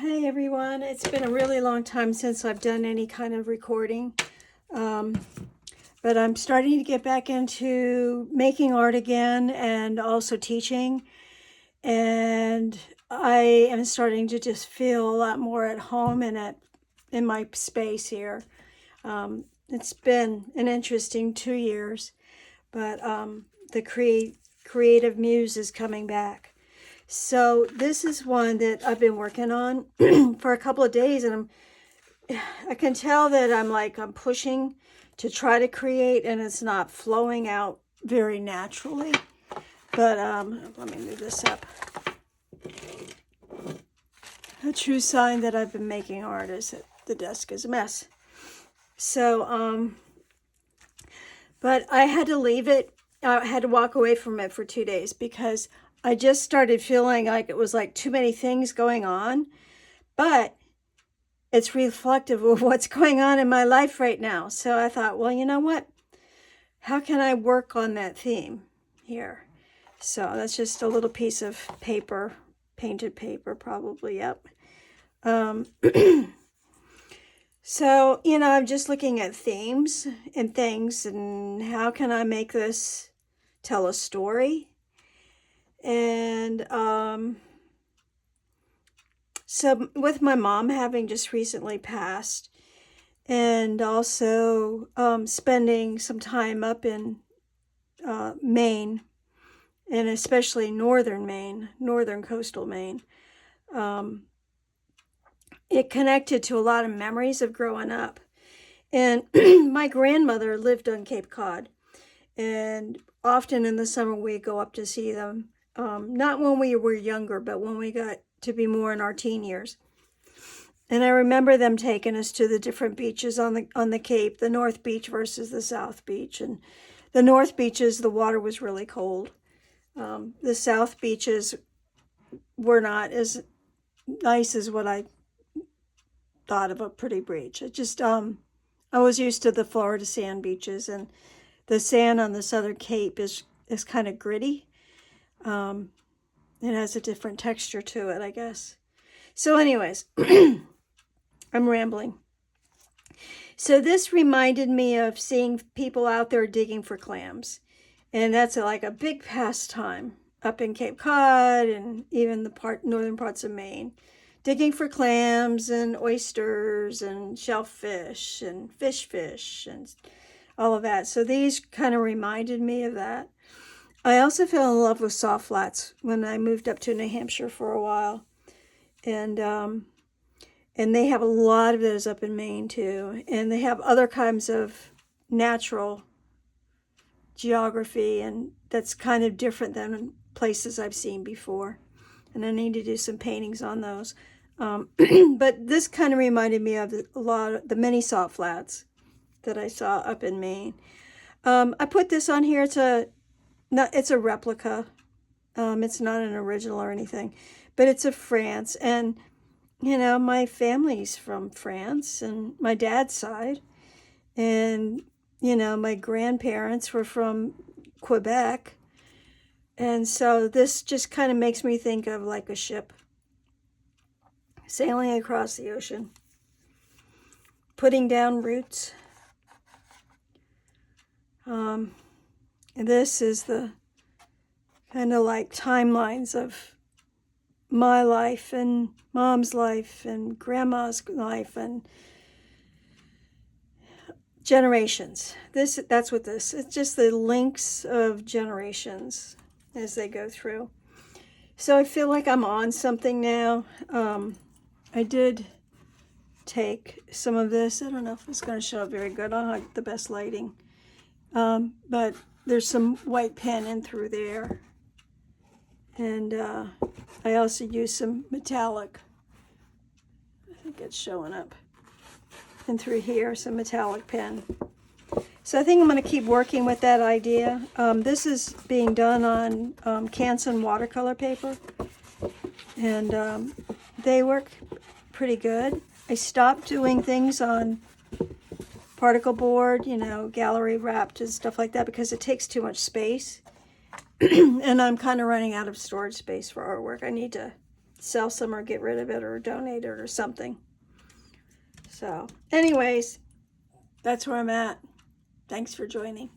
Hey everyone, it's been a really long time since I've done any kind of recording, um, but I'm starting to get back into making art again and also teaching, and I am starting to just feel a lot more at home and in my space here. It's been an interesting 2 years, but the creative muse is coming back. So this is one that I've been working on for a couple of days, and I can tell that I'm pushing to try to create, and it's not flowing out very naturally. But let me move this up. A true sign that I've been making art is that the desk is a mess. So but I had to leave it. I had to walk away from it for 2 days because I just started feeling like it was like too many things going on. But it's reflective of what's going on in my life right now. So I thought, well, you know what? How can I work on that theme here? So that's just a little piece of paper, painted paper, probably. Yep. Um, so, I'm just looking at themes and things, and how can I make this tell a story? And so with my mom having just recently passed, and also spending some time up in Maine, and especially northern Maine, northern coastal Maine, it connected to a lot of memories of growing up. And my grandmother lived on Cape Cod, and often in the summer we go up to see them. Not when we were younger, but when we got to be more in our teen years. And I remember them taking us to the different beaches on the Cape, the North Beach versus the South Beach. And the North Beaches, the water was really cold. The South Beaches were not as nice as what I thought of a pretty beach. It just, I was used to the Florida sand beaches, and the sand on the Southern Cape is kind of gritty. It has a different texture to it, I guess. So anyways, I'm rambling. So this reminded me of seeing people out there digging for clams. And that's like a big pastime up in Cape Cod and even the northern parts of Maine. Digging for clams and oysters and shellfish and fish and all of that. So these kind of reminded me of that. I also fell in love with salt flats when I moved up to New Hampshire for a while. And they have a lot of those up in Maine too. And they have other kinds of natural geography, and that's kind of different than places I've seen before. And I need to do some paintings on those. But this kind of reminded me of a lot of the many salt flats that I saw up in Maine. I put this on here. It's a replica. It's not an original or anything, but it's of France. And my family's from France, and my dad's side. And, my grandparents were from Quebec. And so this just kind of makes me think of like a ship sailing across the ocean, putting down roots. And this is the kind of like timelines of my life and mom's life and grandma's life and generations. That's what this. It's just the links of generations as they go through. So I feel like I'm on something now. I did take some of this. I don't know if it's going to show up very good. I don't have the best lighting. But there's some white pen in through there. And I also used some metallic. I think it's showing up. And through here, some metallic pen. So I think I'm going to keep working with that idea. This is being done on Canson watercolor paper. And they work pretty good. I stopped doing things on particle board, gallery wrapped and stuff like that, because it takes too much space. And I'm kind of running out of storage space for artwork. I need to sell some or get rid of it or donate it or something. So anyways, that's where I'm at. Thanks for joining.